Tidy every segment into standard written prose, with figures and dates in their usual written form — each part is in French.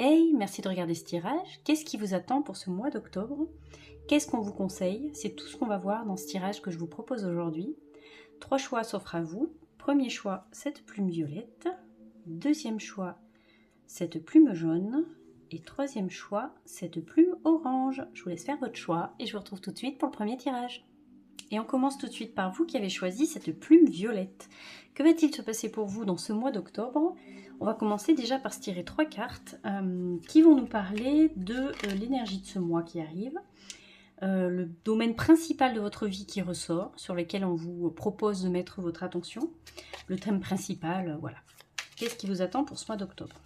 Hey, merci de regarder ce tirage. Qu'est-ce qui vous attend pour ce mois d'octobre? Qu'est-ce qu'on vous conseille? C'est tout ce qu'on va voir dans ce tirage que je vous propose aujourd'hui. 3 choix s'offrent à vous. Premier choix, cette plume violette. Deuxième choix, cette plume jaune. Et troisième choix, cette plume orange. Je vous laisse faire votre choix et je vous retrouve tout de suite pour le premier tirage. Et on commence tout de suite par vous qui avez choisi cette plume violette. Que va-t-il se passer pour vous dans ce mois d'octobre? On va commencer déjà par se tirer 3 cartes qui vont nous parler de l'énergie de ce mois qui arrive, le domaine principal de votre vie qui ressort, sur lequel on vous propose de mettre votre attention, le thème principal, voilà. Qu'est-ce qui vous attend pour ce mois d'octobre?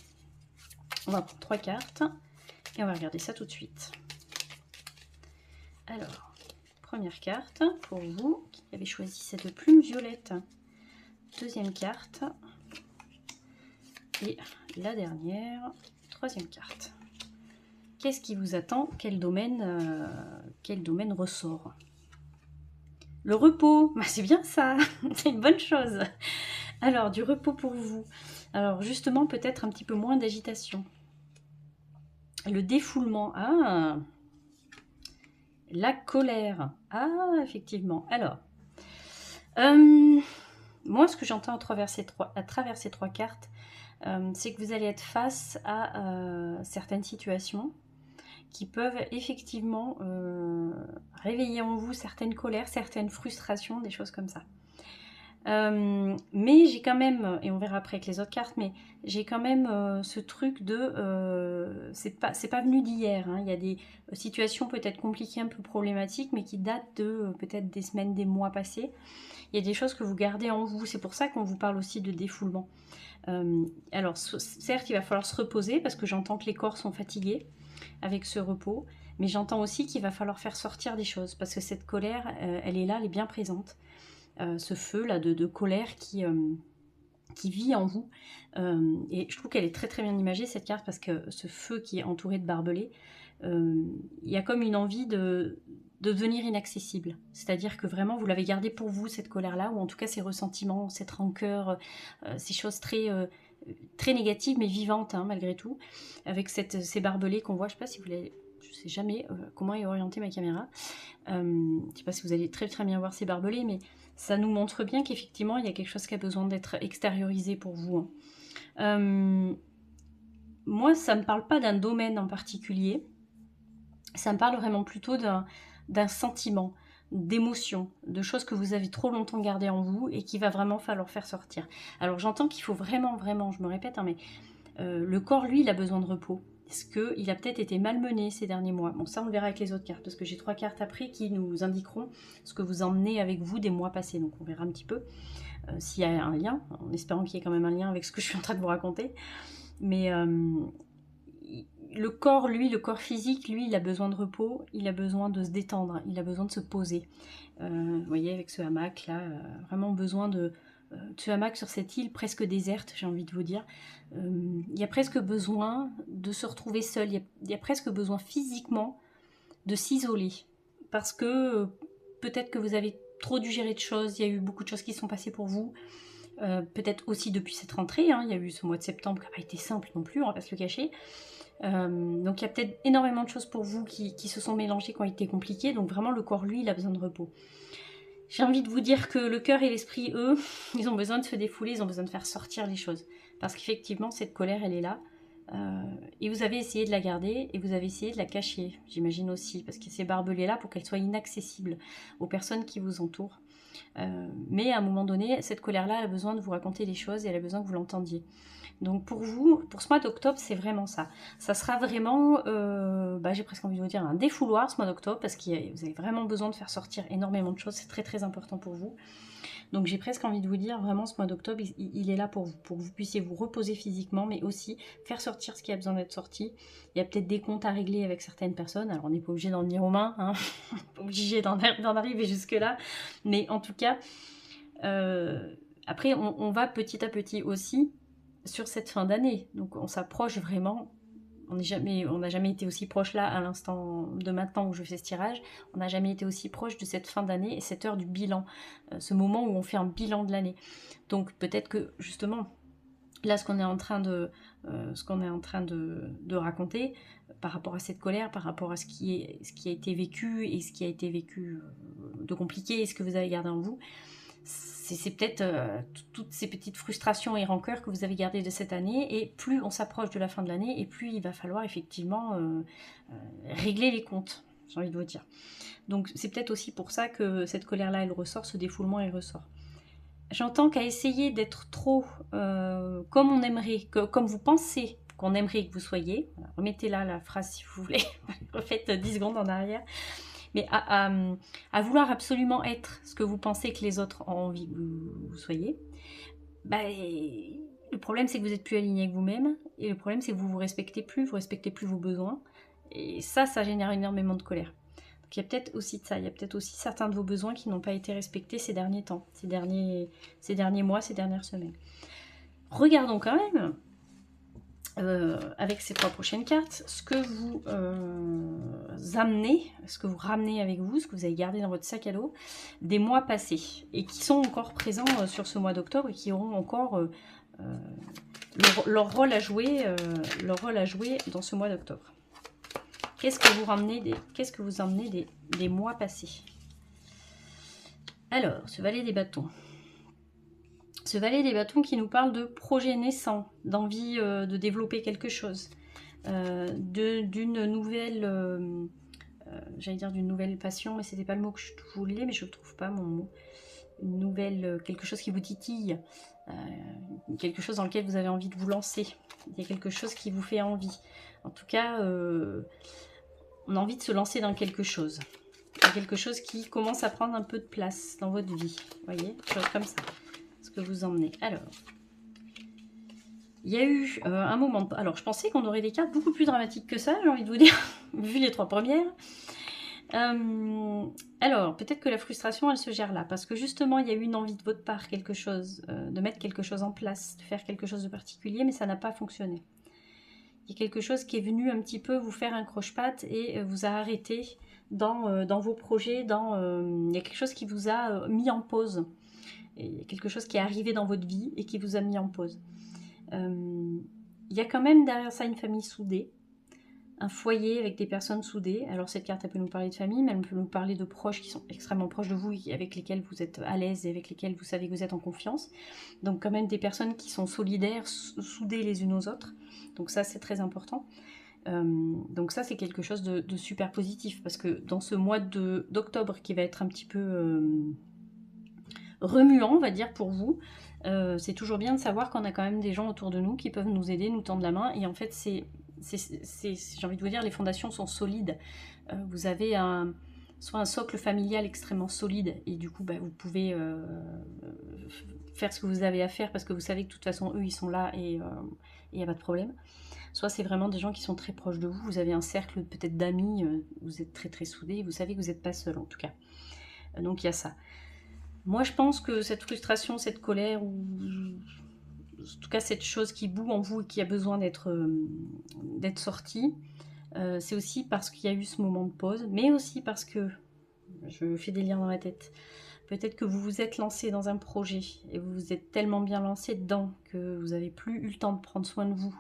On va prendre 3 cartes et on va regarder ça tout de suite. Alors, première carte pour vous qui avez choisi cette plume violette. Deuxième carte. Et la dernière, troisième carte. Qu'est-ce qui vous attend? Quel domaine ressort? Le repos, bah, c'est bien ça, c'est une bonne chose. Alors, du repos pour vous. Alors, justement, peut-être un petit peu moins d'agitation. Le défoulement, ah, la colère, ah, effectivement. Alors, moi, ce que j'entends à travers ces trois cartes, c'est que vous allez être face à certaines situations qui peuvent effectivement réveiller en vous certaines colères, certaines frustrations, des choses comme ça. Mais j'ai quand même, et on verra après avec les autres cartes, mais j'ai quand même ce truc de... c'est pas venu d'hier, hein. Il y a des situations peut-être compliquées, un peu problématiques, mais qui datent de peut-être des semaines, des mois passés. Il y a des choses que vous gardez en vous, c'est pour ça qu'on vous parle aussi de défoulement. Alors certes, il va falloir se reposer, parce que j'entends que les corps sont fatigués avec ce repos, mais j'entends aussi qu'il va falloir faire sortir des choses, parce que cette colère, elle est là, elle est bien présente. Ce feu là de colère qui vit en vous, et je trouve qu'elle est très très bien imagée cette carte, parce que ce feu qui est entouré de barbelés, il y a comme une envie de devenir inaccessible, c'est-à-dire que vraiment vous l'avez gardé pour vous, cette colère là, ou en tout cas ces ressentiments, cette rancœur, ces choses très négatives mais vivantes, hein, malgré tout, avec ces barbelés qu'on voit. Je sais pas si vous l'avez, je sais jamais comment est orientée ma caméra, je sais pas si vous allez très très bien voir ces barbelés, mais ça nous montre bien qu'effectivement il y a quelque chose qui a besoin d'être extériorisé pour vous, hein. Moi ça me parle pas d'un domaine en particulier, ça me parle vraiment plutôt d'un sentiment, d'émotion, de choses que vous avez trop longtemps gardées en vous et qu'il va vraiment falloir faire sortir. Alors j'entends qu'il faut vraiment, je me répète, hein, mais le corps, lui, il a besoin de repos. Est-ce qu'il a peut-être été malmené ces derniers mois? Bon, ça on le verra avec les autres cartes, parce que j'ai 3 cartes après qui nous indiqueront ce que vous emmenez avec vous des mois passés. Donc on verra un petit peu s'il y a un lien, en espérant qu'il y ait quand même un lien avec ce que je suis en train de vous raconter. Mais le corps, lui, le corps physique, lui, il a besoin de repos, il a besoin de se détendre, il a besoin de se poser. Vous voyez, avec ce hamac là, vraiment besoin de ce hamac sur cette île presque déserte, j'ai envie de vous dire. Il y a presque besoin de se retrouver seul, il y a presque besoin physiquement de s'isoler, parce que peut-être que vous avez trop dû gérer de choses, il y a eu beaucoup de choses qui sont passées pour vous, peut-être aussi depuis cette rentrée, hein, il y a eu ce mois de septembre qui n'a pas été simple non plus, on va pas se le cacher. Donc il y a peut-être énormément de choses pour vous qui se sont mélangées, qui ont été compliquées, donc vraiment le corps, lui, il a besoin de repos. J'ai envie de vous dire que le cœur et l'esprit, eux, ils ont besoin de se défouler, ils ont besoin de faire sortir les choses. Parce qu'effectivement, cette colère, elle est là. Et vous avez essayé de la garder et vous avez essayé de la cacher, j'imagine aussi, parce que ces barbelés-là, pour qu'elles soient inaccessibles aux personnes qui vous entourent. Mais à un moment donné, cette colère-là, elle a besoin de vous raconter les choses et elle a besoin que vous l'entendiez. Donc pour vous, pour ce mois d'octobre, c'est vraiment ça. Ça sera vraiment, j'ai presque envie de vous dire, un défouloir ce mois d'octobre, parce que vous avez vraiment besoin de faire sortir énormément de choses, c'est très très important pour vous. Donc j'ai presque envie de vous dire, vraiment ce mois d'octobre, il est là pour que vous puissiez vous reposer physiquement, mais aussi faire sortir ce qui a besoin d'être sorti. Il y a peut-être des comptes à régler avec certaines personnes, alors on n'est pas obligé d'en venir aux mains, hein. On n'est pas obligé d'en arriver jusque-là, mais en tout cas, après on va petit à petit aussi sur cette fin d'année, donc on s'approche vraiment, on n'a jamais été aussi proche là à l'instant de maintenant où je fais ce tirage, on n'a jamais été aussi proche de cette fin d'année et cette heure du bilan, ce moment où on fait un bilan de l'année. Donc peut-être que justement, là ce qu'on est en train de ce qu'on est en train de raconter, par rapport à cette colère, par rapport à ce qui a été vécu et ce qui a été vécu de compliqué et ce que vous avez gardé en vous. C'est peut-être toutes ces petites frustrations et rancœurs que vous avez gardées de cette année, et plus on s'approche de la fin de l'année, et plus il va falloir effectivement régler les comptes, j'ai envie de vous dire. Donc c'est peut-être aussi pour ça que cette colère-là, elle ressort, ce défoulement, il ressort. J'entends qu'à essayer d'être trop comme on aimerait, comme vous pensez qu'on aimerait que vous soyez, remettez là la phrase si vous voulez, refaites 10 secondes en arrière, mais à vouloir absolument être ce que vous pensez que les autres ont envie que vous soyez, bah, le problème c'est que vous n'êtes plus aligné avec vous-même, et le problème c'est que vous ne vous respectez plus vos besoins, et ça génère énormément de colère. Donc il y a peut-être aussi de ça, il y a peut-être aussi certains de vos besoins qui n'ont pas été respectés ces derniers temps, ces derniers mois, ces dernières semaines. Regardons quand même, avec ces 3 prochaines cartes, ce que vous amenez, ce que vous ramenez avec vous, ce que vous avez gardé dans votre sac à dos des mois passés, et qui sont encore présents sur ce mois d'octobre, et qui auront encore leur rôle à jouer dans ce mois d'octobre. Qu'est-ce que vous emmenez des mois passés? Alors, ce valet des bâtons. Ce valet des bâtons qui nous parle de projet naissant, d'envie de développer quelque chose, d'une nouvelle, j'allais dire d'une nouvelle passion, mais c'était pas le mot que je voulais, mais je ne trouve pas mon mot. Une nouvelle, quelque chose qui vous titille, quelque chose dans lequel vous avez envie de vous lancer. Il y a quelque chose qui vous fait envie. En tout cas, on a envie de se lancer dans quelque chose. Quelque chose qui commence à prendre un peu de place dans votre vie. Vous voyez, chose comme ça. Ce que vous emmenez. Alors, il y a eu un moment... Alors, je pensais qu'on aurait des cartes beaucoup plus dramatiques que ça, j'ai envie de vous dire, vu les 3 premières. Alors, peut-être que la frustration, elle se gère là, parce que justement, il y a eu une envie de votre part, quelque chose, de mettre quelque chose en place, de faire quelque chose de particulier, mais ça n'a pas fonctionné. Il y a quelque chose qui est venu un petit peu vous faire un croche-patte et vous a arrêté dans vos projets, il y a quelque chose qui vous a mis en pause. Et il y a quelque chose qui est arrivé dans votre vie et qui vous a mis en pause. Il y a quand même derrière ça une famille soudée, un foyer avec des personnes soudées. Alors cette carte, elle peut nous parler de famille, mais elle peut nous parler de proches qui sont extrêmement proches de vous, avec lesquels vous êtes à l'aise et avec lesquels vous savez que vous êtes en confiance. Donc quand même des personnes qui sont solidaires, soudées les unes aux autres. Donc ça, c'est très important. Donc ça, c'est quelque chose de super positif, parce que dans ce mois d'octobre qui va être un petit peu remuant, on va dire, pour vous, c'est toujours bien de savoir qu'on a quand même des gens autour de nous qui peuvent nous aider, nous tendre la main, et en fait, j'ai envie de vous dire, les fondations sont solides. Vous avez soit un socle familial extrêmement solide, et du coup, bah, vous pouvez faire ce que vous avez à faire, parce que vous savez que de toute façon, eux, ils sont là, et il n'y a pas de problème. Soit c'est vraiment des gens qui sont très proches de vous, vous avez un cercle peut-être d'amis, vous êtes très très soudés, vous savez que vous n'êtes pas seul en tout cas. Donc il y a ça. Moi je pense que cette frustration, cette colère, ou en tout cas cette chose qui boue en vous et qui a besoin d'être sortie, c'est aussi parce qu'il y a eu ce moment de pause, mais aussi parce que, je fais des liens dans ma tête, peut-être que vous vous êtes lancé dans un projet et vous vous êtes tellement bien lancé dedans que vous n'avez plus eu le temps de prendre soin de vous,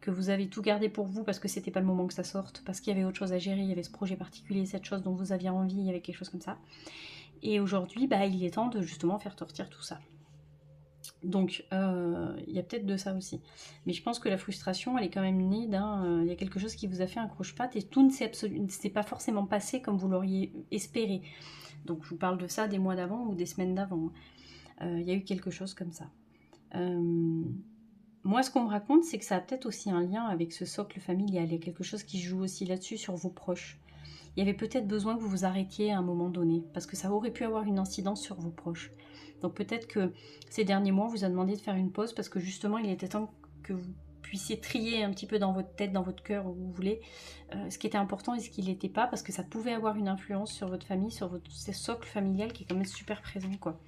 que vous avez tout gardé pour vous parce que c'était pas le moment que ça sorte, parce qu'il y avait autre chose à gérer, il y avait ce projet particulier, cette chose dont vous aviez envie, il y avait quelque chose comme ça. Et aujourd'hui, bah, il est temps de justement faire sortir tout ça. Donc, il y a peut-être de ça aussi. Mais je pense que la frustration, elle est quand même née d'un... il y a quelque chose qui vous a fait un croche-patte et tout ne s'est pas forcément passé comme vous l'auriez espéré. Donc, je vous parle de ça des mois d'avant ou des semaines d'avant. Il y a eu quelque chose comme ça. Moi, ce qu'on me raconte, c'est que ça a peut-être aussi un lien avec ce socle familial. Il y a quelque chose qui joue aussi là-dessus sur vos proches. Il y avait peut-être besoin que vous vous arrêtiez à un moment donné, parce que ça aurait pu avoir une incidence sur vos proches. Donc peut-être que ces derniers mois, on vous a demandé de faire une pause, parce que justement, il était temps que vous puissiez trier un petit peu dans votre tête, dans votre cœur, où vous voulez, ce qui était important et ce qui ne l'était pas, parce que ça pouvait avoir une influence sur votre famille, sur votre socle familial qui est quand même super présent, quoi.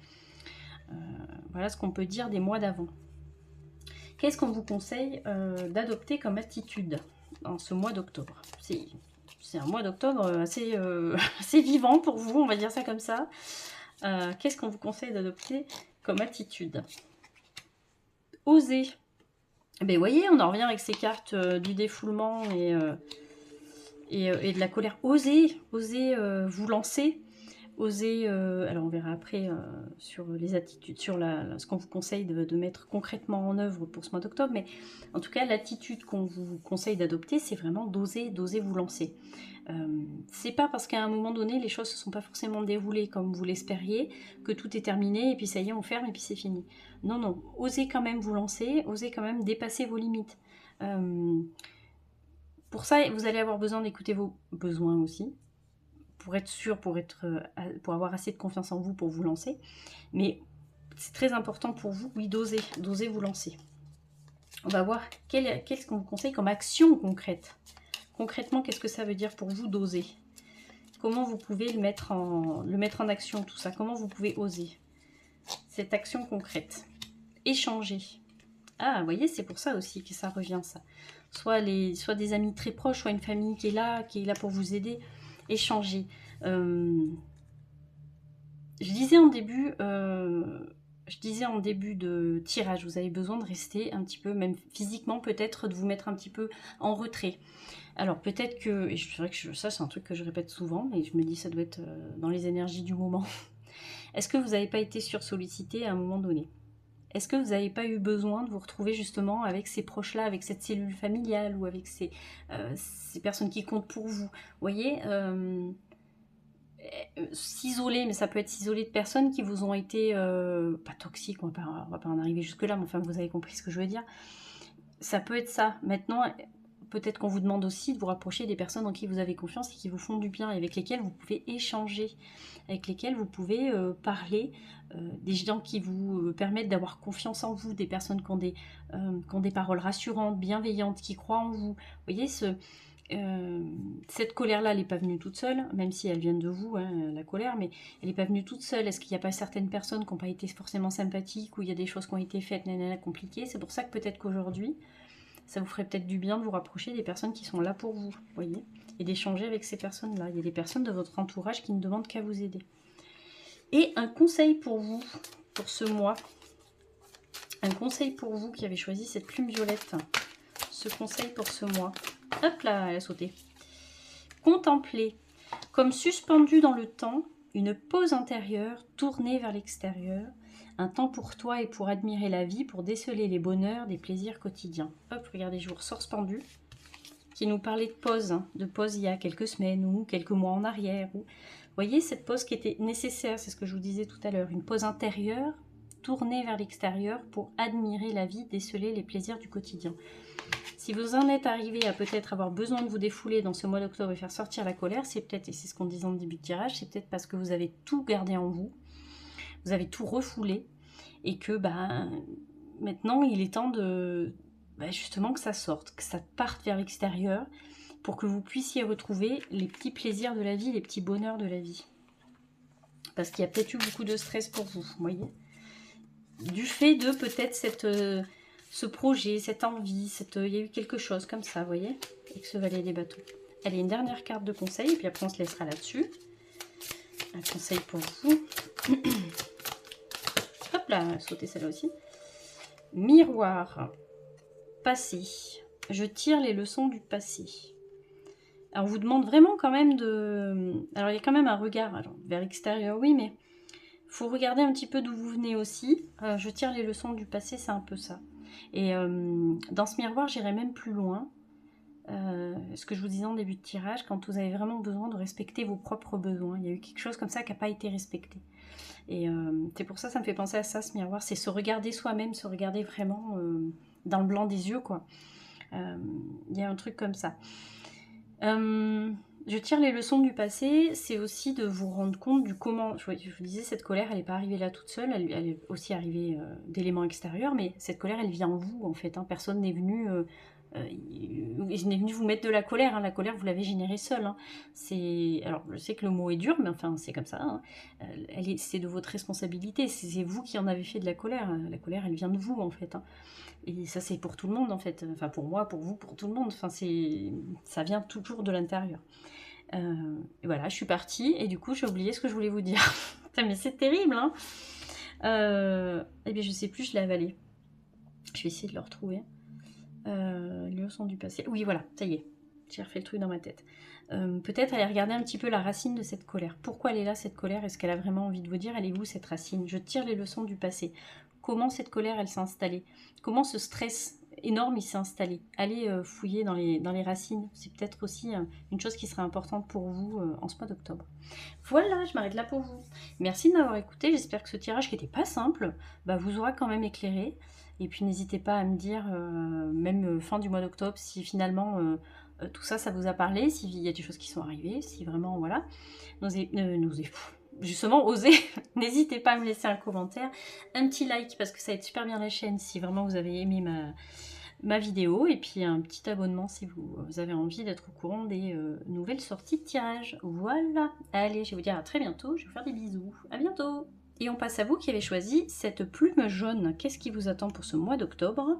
Voilà ce qu'on peut dire des mois d'avant. Qu'est-ce qu'on vous conseille d'adopter comme attitude en ce mois d'octobre? C'est un mois d'octobre assez, assez vivant pour vous, on va dire ça comme ça. Qu'est-ce qu'on vous conseille d'adopter comme attitude? Oser. Ben, vous voyez, on en revient avec ces cartes du défoulement et de la colère. Osez vous lancer. Osez, alors on verra après sur les attitudes, sur ce qu'on vous conseille de mettre concrètement en œuvre pour ce mois d'octobre, mais en tout cas l'attitude qu'on vous conseille d'adopter, c'est vraiment d'oser vous lancer. C'est pas parce qu'à un moment donné les choses ne se sont pas forcément déroulées comme vous l'espériez que tout est terminé et puis ça y est on ferme et puis c'est fini. Non, non, osez quand même vous lancer, osez quand même dépasser vos limites. Pour ça vous allez avoir besoin d'écouter vos besoins aussi, pour être sûr, pour avoir assez de confiance en vous pour vous lancer. Mais c'est très important pour vous, oui, d'oser vous lancer. On va voir qu'est-ce qu'on vous conseille comme action concrète. Concrètement, qu'est-ce que ça veut dire pour vous d'oser? Comment vous pouvez le mettre en action, tout ça? Comment vous pouvez oser cette action concrète? Échanger. Ah, vous voyez, c'est pour ça aussi que ça revient, ça. Soit des amis très proches, soit une famille qui est là pour vous aider. Échanger. Je disais en début de tirage, vous avez besoin de rester un petit peu, même physiquement peut-être, de vous mettre un petit peu en retrait. Alors peut-être que, et c'est vrai que ça c'est un truc que je répète souvent, mais je me dis ça doit être dans les énergies du moment. Est-ce que vous n'avez pas été sursollicité à un moment donné? Est-ce que vous n'avez pas eu besoin de vous retrouver justement avec ces proches-là, avec cette cellule familiale ou avec ces personnes qui comptent pour vous? Vous voyez, s'isoler, mais ça peut être s'isoler de personnes qui vous ont été pas toxiques, on va pas en arriver jusque là, mais enfin vous avez compris ce que je veux dire. Ça peut être ça. Maintenant, peut-être qu'on vous demande aussi de vous rapprocher des personnes en qui vous avez confiance et qui vous font du bien, et avec lesquelles vous pouvez échanger, avec lesquelles vous pouvez parler, des gens qui vous permettent d'avoir confiance en vous, des personnes qui ont des paroles rassurantes, bienveillantes, qui croient en vous. Vous voyez, cette colère-là, elle n'est pas venue toute seule, même si elle vient de vous, hein, la colère, mais elle n'est pas venue toute seule. Est-ce qu'il n'y a pas certaines personnes qui n'ont pas été forcément sympathiques, ou il y a des choses qui ont été faites, compliquées? C'est pour ça que peut-être qu'aujourd'hui, ça vous ferait peut-être du bien de vous rapprocher des personnes qui sont là pour vous, voyez, et d'échanger avec ces personnes-là. Il y a des personnes de votre entourage qui ne demandent qu'à vous aider. Et un conseil pour vous, pour ce mois, un conseil pour vous qui avez choisi cette plume violette, ce conseil pour ce mois. Hop là, elle a sauté. Contemplez, comme suspendu dans le temps, une pause intérieure tournée vers l'extérieur, un temps pour toi et pour admirer la vie, pour déceler les bonheurs des plaisirs quotidiens. Hop, regardez, je vous ressors ce pendu qui nous parlait de pause il y a quelques semaines ou quelques mois en arrière. Vous voyez, cette pause qui était nécessaire, c'est ce que je vous disais tout à l'heure, une pause intérieure tournée vers l'extérieur pour admirer la vie, déceler les plaisirs du quotidien. Si vous en êtes arrivé à peut-être avoir besoin de vous défouler dans ce mois d'octobre et faire sortir la colère, c'est peut-être, et c'est ce qu'on disait en début de tirage, c'est peut-être parce que vous avez tout gardé en vous, vous avez tout refoulé, et que maintenant il est temps de justement que ça sorte, que ça parte vers l'extérieur, pour que vous puissiez retrouver les petits plaisirs de la vie, les petits bonheurs de la vie. Parce qu'il y a peut-être eu beaucoup de stress pour vous, vous voyez, du fait de peut-être ce projet, cette envie, il y a eu quelque chose comme ça, vous voyez, avec ce valet des bâtons. Allez, une dernière carte de conseil, et puis après on se laissera là-dessus. Un conseil pour vous. Hop là, sauter celle-là aussi. Miroir. Passé. Je tire les leçons du passé. Alors on vous demande vraiment quand même de... Alors il y a quand même un regard vers l'extérieur, oui, mais il faut regarder un petit peu d'où vous venez aussi. Je tire les leçons du passé, c'est un peu ça. Et dans ce miroir, j'irai même plus loin. Ce que je vous disais en début de tirage, quand vous avez vraiment besoin de respecter vos propres besoins. Il y a eu quelque chose comme ça qui n'a pas été respecté. Et c'est pour ça, ça me fait penser à ça, ce miroir. C'est se regarder soi-même, se regarder vraiment dans le blanc des yeux, quoi. Il y a un truc comme ça. Je tire les leçons du passé, c'est aussi de vous rendre compte du comment... Je vous disais, cette colère, elle n'est pas arrivée là toute seule, elle est aussi arrivée d'éléments extérieurs, mais cette colère, elle vient en vous, en fait. Hein. Personne n'est venu... je n'ai venu vous mettre de la colère, hein. La colère vous l'avez générée seule. Hein. Alors je sais que le mot est dur, mais enfin c'est comme ça. Hein. C'est de votre responsabilité, c'est vous qui en avez fait de la colère. La colère elle vient de vous en fait. Hein. Et ça c'est pour tout le monde en fait. Enfin pour moi, pour vous, pour tout le monde. Enfin ça vient toujours de l'intérieur. Voilà, je suis partie et du coup j'ai oublié ce que je voulais vous dire. Putain, mais c'est terrible. Hein. Eh bien je sais plus, je l'ai avalé. Je vais essayer de le retrouver. Les leçons du passé. Oui, voilà, ça y est. J'ai refait le truc dans ma tête. Peut-être aller regarder un petit peu la racine de cette colère. Pourquoi elle est là, cette colère? Est-ce qu'elle a vraiment envie de vous dire? Elle est où, cette racine? Je tire les leçons du passé. Comment cette colère, elle s'est installée? Comment ce stress énorme, il s'est installé? Allez fouiller dans les racines. C'est peut-être aussi une chose qui serait importante pour vous en ce mois d'octobre. Voilà, je m'arrête là pour vous. Merci de m'avoir écouté. J'espère que ce tirage, qui n'était pas simple, vous aura quand même éclairé. Et puis n'hésitez pas à me dire, même fin du mois d'octobre, si finalement tout ça, ça vous a parlé, s'il y a des choses qui sont arrivées, si vraiment, voilà, justement, osez, n'hésitez pas à me laisser un commentaire, un petit like, parce que ça aide super bien la chaîne, si vraiment vous avez aimé ma vidéo, et puis un petit abonnement si vous avez envie d'être au courant des nouvelles sorties de tirage. Voilà, allez, je vais vous dire à très bientôt, je vais vous faire des bisous, à bientôt. Et on passe à vous qui avez choisi cette plume jaune. Qu'est-ce qui vous attend pour ce mois d'octobre?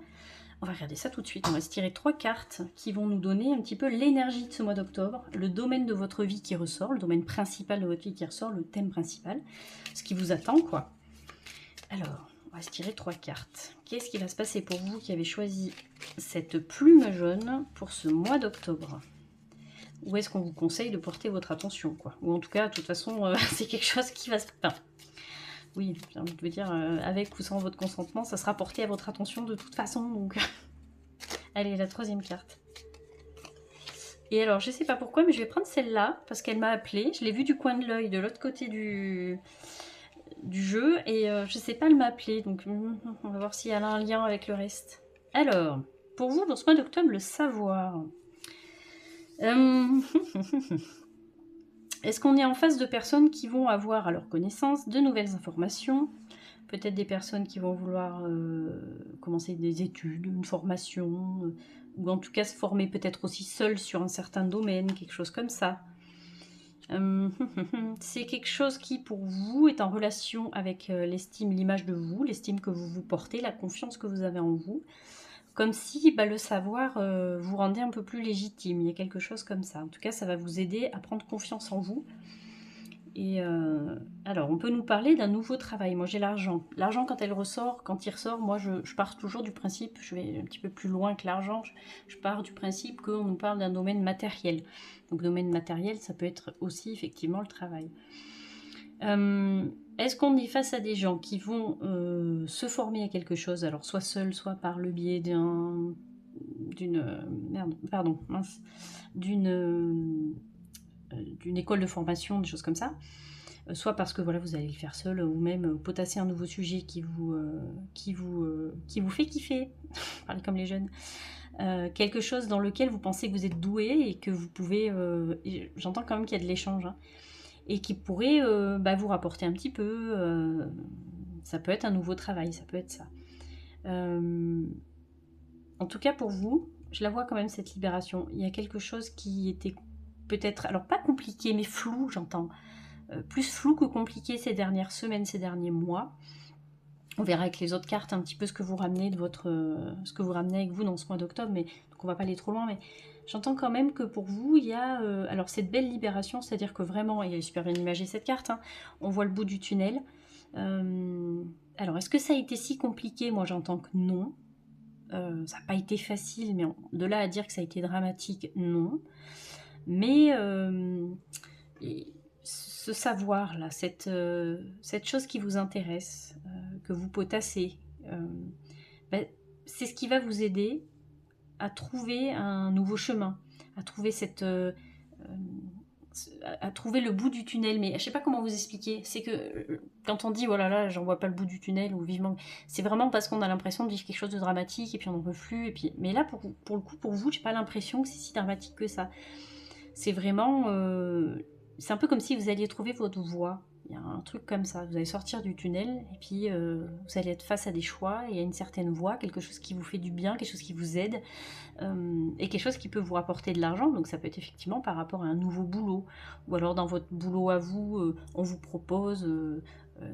On va regarder ça tout de suite. On va se tirer 3 cartes qui vont nous donner un petit peu l'énergie de ce mois d'octobre, le domaine de votre vie qui ressort, le domaine principal de votre vie qui ressort, le thème principal, ce qui vous attend, quoi. Alors, on va se tirer 3 cartes. Qu'est-ce qui va se passer pour vous qui avez choisi cette plume jaune pour ce mois d'octobre? Où est-ce qu'on vous conseille de porter votre attention, quoi? Ou en tout cas, de toute façon, c'est quelque chose qui va se... Enfin, oui, j'ai envie de vous dire, avec ou sans votre consentement, ça sera porté à votre attention de toute façon. Donc, allez, la 3e carte. Et alors, je sais pas pourquoi, mais je vais prendre celle-là, parce qu'elle m'a appelée. Je l'ai vue du coin de l'œil, de l'autre côté du jeu, et je sais pas, elle m'a appelée. Donc, on va voir si elle a un lien avec le reste. Alors, pour vous, dans ce mois d'octobre, le savoir... Est-ce qu'on est en face de personnes qui vont avoir à leur connaissance de nouvelles informations? Peut-être des personnes qui vont vouloir commencer des études, une formation, ou en tout cas se former peut-être aussi seul sur un certain domaine, quelque chose comme ça. C'est quelque chose qui pour vous est en relation avec l'estime, l'image de vous, l'estime que vous vous portez, la confiance que vous avez en vous. Comme si le savoir vous rendait un peu plus légitime. Il y a quelque chose comme ça. En tout cas, ça va vous aider à prendre confiance en vous. Et alors, on peut nous parler d'un nouveau travail. Moi, j'ai l'argent. L'argent, quand il ressort, moi, je pars toujours du principe, je vais un petit peu plus loin que l'argent, je pars du principe qu'on nous parle d'un domaine matériel. Donc, domaine matériel, ça peut être aussi, effectivement, le travail. Est-ce qu'on est face à des gens qui vont se former à quelque chose, alors soit seul, soit par le biais d'une école de formation, des choses comme ça, soit parce que voilà, vous allez le faire seul, ou même potasser un nouveau sujet qui vous fait kiffer, parlez comme les jeunes, quelque chose dans lequel vous pensez que vous êtes doué et que vous pouvez, j'entends quand même qu'il y a de l'échange, hein, et qui pourrait vous rapporter un petit peu, ça peut être un nouveau travail, ça peut être ça. En tout cas pour vous, je la vois quand même cette libération. Il y a quelque chose qui était peut-être, alors pas compliqué, mais flou, j'entends. Plus flou que compliqué ces dernières semaines, ces derniers mois. On verra avec les autres cartes un petit peu ce que vous ramenez ce que vous ramenez avec vous dans ce mois d'octobre, mais donc on va pas aller trop loin, mais j'entends quand même que pour vous, il y a alors cette belle libération, c'est-à-dire que vraiment, il y a super bien imagé cette carte, hein, on voit le bout du tunnel. Alors, est-ce que ça a été si compliqué? Moi, j'entends que non. Ça n'a pas été facile, mais de là à dire que ça a été dramatique, non. Mais ce savoir-là, cette chose qui vous intéresse, que vous potassez, c'est ce qui va vous aider à trouver un nouveau chemin, à trouver à trouver le bout du tunnel. Mais je sais pas comment vous expliquer. C'est que quand on dit voilà, là j'en vois pas le bout du tunnel, ou vivement, c'est vraiment parce qu'on a l'impression de vivre quelque chose de dramatique et puis on n'en veut plus. Et puis, mais là pour le coup, pour vous, j'ai pas l'impression que c'est si dramatique que ça. C'est vraiment c'est un peu comme si vous alliez trouver votre voie. Il y a un truc comme ça, vous allez sortir du tunnel et puis vous allez être face à des choix et à une certaine voie, quelque chose qui vous fait du bien, quelque chose qui vous aide, et quelque chose qui peut vous rapporter de l'argent. Donc ça peut être effectivement par rapport à un nouveau boulot, ou alors dans votre boulot à vous, on vous propose de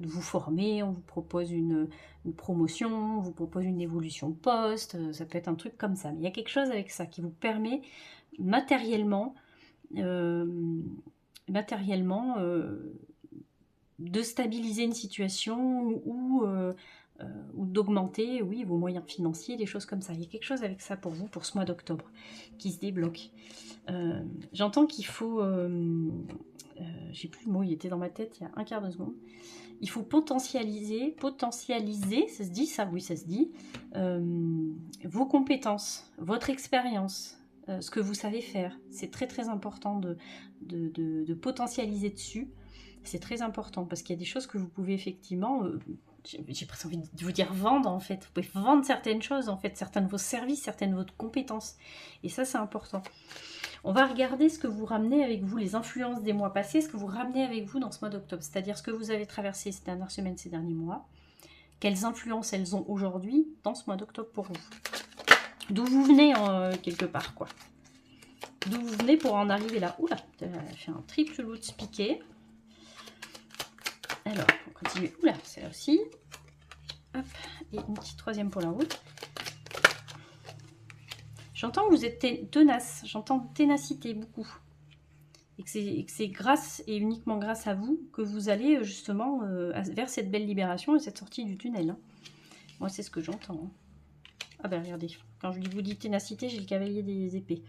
vous former, on vous propose une promotion, on vous propose une évolution de poste, ça peut être un truc comme ça. Mais il y a quelque chose avec ça qui vous permet matériellement de stabiliser une situation ou ou d'augmenter, oui, vos moyens financiers, des choses comme ça. Il y a quelque chose avec ça pour vous, pour ce mois d'octobre, qui se débloque. J'entends qu'il faut... j'ai plus le mot, il était dans ma tête il y a un quart de seconde. Il faut potentialiser, ça se dit ça? Oui, ça se dit. Vos compétences, votre expérience, ce que vous savez faire. C'est très très important de potentialiser dessus. C'est très important parce qu'il y a des choses que vous pouvez effectivement... j'ai presque envie de vous dire vendre en fait. Vous pouvez vendre certaines choses en fait, certains de vos services, certaines de vos compétences. Et ça c'est important. On va regarder ce que vous ramenez avec vous, les influences des mois passés, ce que vous ramenez avec vous dans ce mois d'octobre. C'est-à-dire ce que vous avez traversé ces dernières semaines, ces derniers mois. Quelles influences elles ont aujourd'hui dans ce mois d'octobre pour vous. D'où vous venez quelque part quoi. D'où vous venez pour en arriver là. Oula, j'ai fait un triple loot piqué. Alors, on continue. Oula, c'est là aussi. Hop, et une petite troisième pour la route. J'entends que vous êtes tenace, j'entends ténacité beaucoup. Et que c'est grâce et uniquement grâce à vous que vous allez justement vers cette belle libération et cette sortie du tunnel. Hein. Moi, c'est ce que j'entends. Hein. Ah ben regardez, quand je vous dis ténacité, j'ai le cavalier des épées.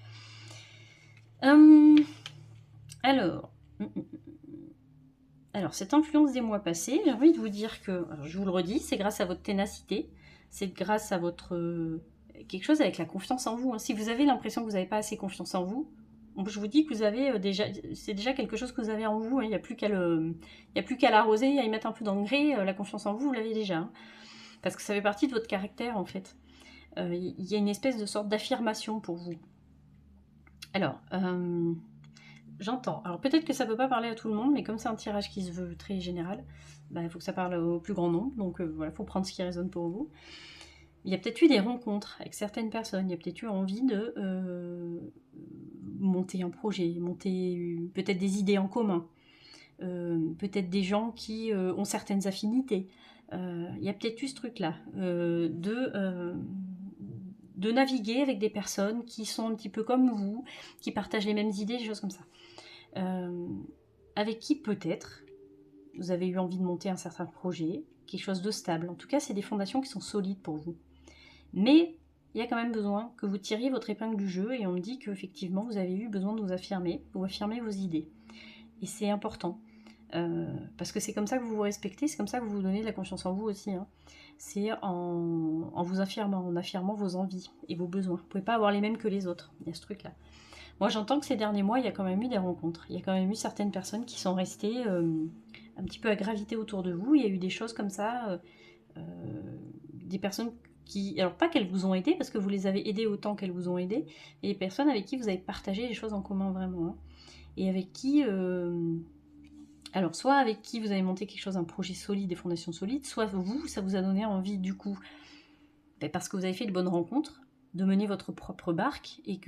Alors, cette influence des mois passés, j'ai envie de vous dire que, je vous le redis, c'est grâce à votre ténacité, c'est grâce à votre... quelque chose avec la confiance en vous. Hein. Si vous avez l'impression que vous n'avez pas assez confiance en vous, je vous dis que vous avez déjà... C'est déjà quelque chose que vous avez en vous. Hein. Il n'y a plus qu'à l'arroser, à y mettre un peu d'engrais. La confiance en vous, vous l'avez déjà. Hein. Parce que ça fait partie de votre caractère, en fait. Il y a une espèce de sorte d'affirmation pour vous. Alors... j'entends. Alors peut-être que ça ne peut pas parler à tout le monde, mais comme c'est un tirage qui se veut très général, bah, il faut que ça parle au plus grand nombre. Donc voilà, il faut prendre ce qui résonne pour vous. Il y a peut-être eu des rencontres avec certaines personnes. Il y a peut-être eu envie de monter un projet, monter peut-être des idées en commun. Peut-être des gens qui ont certaines affinités. Il y a peut-être eu ce truc-là de naviguer avec des personnes qui sont un petit peu comme vous, qui partagent les mêmes idées, des choses comme ça. Avec qui peut-être vous avez eu envie de monter un certain projet, quelque chose de stable. En tout cas, c'est des fondations qui sont solides pour vous. Mais il y a quand même besoin que vous tiriez votre épingle du jeu et on me dit qu'effectivement, vous avez eu besoin de vous affirmer vos idées. Et c'est important. Parce que c'est comme ça que vous vous respectez, c'est comme ça que vous vous donnez de la confiance en vous aussi. Hein. C'est en vous affirmant, en affirmant vos envies et vos besoins. Vous ne pouvez pas avoir les mêmes que les autres. Il y a ce truc-là. Moi, j'entends que ces derniers mois, il y a quand même eu des rencontres. Il y a quand même eu certaines personnes qui sont restées un petit peu à graviter autour de vous. Il y a eu des choses comme ça, des personnes qui... Alors, pas qu'elles vous ont aidé, parce que vous les avez aidées autant qu'elles vous ont aidé, mais des personnes avec qui vous avez partagé des choses en commun vraiment. Hein, et avec qui... Alors, soit avec qui vous avez monté quelque chose, un projet solide, des fondations solides, soit vous, ça vous a donné envie, du coup, parce que vous avez fait de bonnes rencontres, de mener votre propre barque et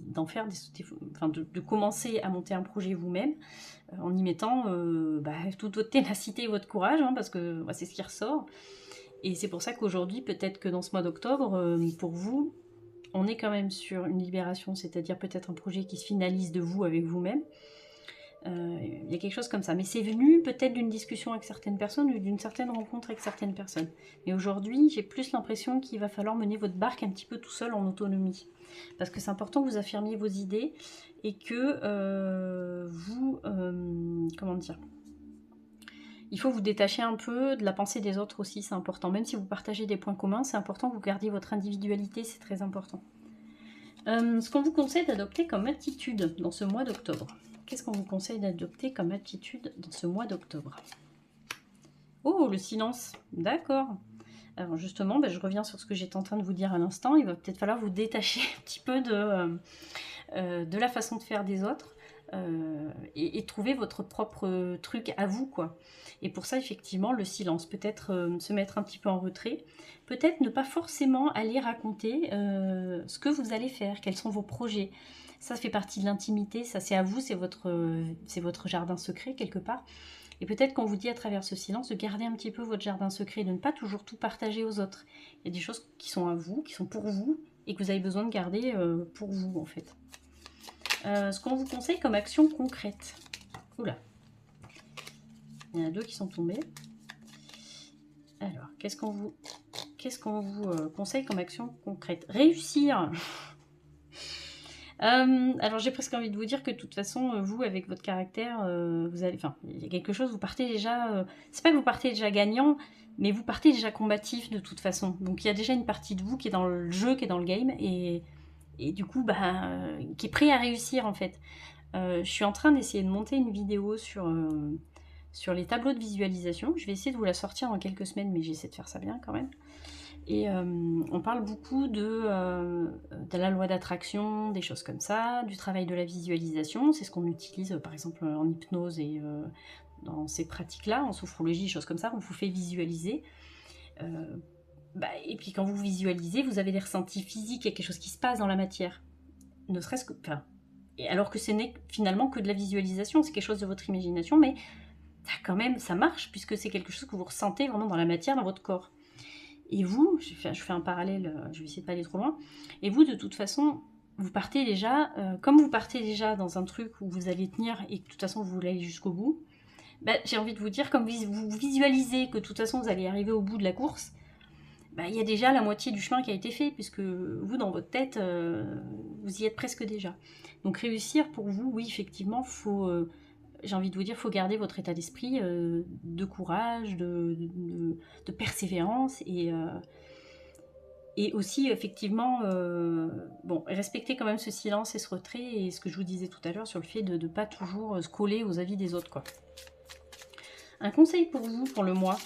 d'en faire de commencer à monter un projet vous-même en y mettant toute votre ténacité et votre courage, hein, parce que c'est ce qui ressort. Et c'est pour ça qu'aujourd'hui, peut-être que dans ce mois d'octobre, pour vous, on est quand même sur une libération, c'est-à-dire peut-être un projet qui se finalise de vous avec vous-même. Il y a quelque chose comme ça. Mais c'est venu peut-être d'une discussion avec certaines personnes ou d'une certaine rencontre avec certaines personnes. Mais aujourd'hui, j'ai plus l'impression qu'il va falloir mener votre barque un petit peu tout seul en autonomie. Parce que c'est important que vous affirmiez vos idées et que comment dire, il faut vous détacher un peu de la pensée des autres aussi, c'est important. Même si vous partagez des points communs, c'est important que vous gardiez votre individualité, c'est très important. Ce qu'on vous conseille d'adopter comme attitude dans ce mois d'octobre. Qu'est-ce qu'on vous conseille d'adopter comme attitude dans ce mois d'octobre? Oh, le silence. D'accord. Alors justement, je reviens sur ce que j'étais en train de vous dire à l'instant. Il va peut-être falloir vous détacher un petit peu de la façon de faire des autres et trouver votre propre truc à vous, quoi. Et pour ça, effectivement, le silence. Peut-être se mettre un petit peu en retrait. Peut-être ne pas forcément aller raconter ce que vous allez faire, quels sont vos projets. Ça fait partie de l'intimité, ça c'est à vous, c'est votre jardin secret quelque part. Et peut-être qu'on vous dit à travers ce silence de garder un petit peu votre jardin secret, de ne pas toujours tout partager aux autres. Il y a des choses qui sont à vous, qui sont pour vous, et que vous avez besoin de garder pour vous en fait. Ce qu'on vous conseille comme action concrète. Oula. Il y en a deux qui sont tombés. Alors, qu'est-ce qu'on vous conseille comme action concrète? Réussir. Alors, j'ai presque envie de vous dire que de toute façon, vous, avec votre caractère, vous allez... Enfin, il y a quelque chose, vous partez déjà... c'est pas que vous partez déjà gagnant, mais vous partez déjà combatif de toute façon. Donc, il y a déjà une partie de vous qui est dans le jeu, qui est dans le game, et du coup, bah, qui est prêt à réussir, en fait. Je suis en train d'essayer de monter une vidéo sur les tableaux de visualisation. Je vais essayer de vous la sortir dans quelques semaines, mais j'essaie de faire ça bien quand même. Et on parle beaucoup de la loi d'attraction, des choses comme ça, du travail de la visualisation. C'est ce qu'on utilise par exemple en hypnose et dans ces pratiques-là, en sophrologie, choses comme ça. On vous fait visualiser. Et puis quand vous visualisez, vous avez des ressentis physiques, il y a quelque chose qui se passe dans la matière. Ne serait-ce que... Enfin, et alors que ce n'est finalement que de la visualisation, c'est quelque chose de votre imagination, mais quand même, ça marche, puisque c'est quelque chose que vous ressentez vraiment dans la matière, dans votre corps. Et vous, je fais un parallèle, je vais essayer de pas aller trop loin, et vous, de toute façon, vous partez déjà, comme vous partez déjà dans un truc où vous allez tenir, et que de toute façon, vous voulez aller jusqu'au bout, bah, j'ai envie de vous dire, comme vous visualisez que de toute façon, vous allez arriver au bout de la course, bah, y a déjà la moitié du chemin qui a été fait, puisque vous, dans votre tête, vous y êtes presque déjà. Donc réussir, pour vous, oui, effectivement, faut... j'ai envie de vous dire, il faut garder votre état d'esprit de courage, de persévérance et aussi, effectivement, bon, respecter quand même ce silence et ce retrait et ce que je vous disais tout à l'heure sur le fait de ne pas toujours se coller aux avis des autres, quoi. Un conseil pour vous, pour le mois.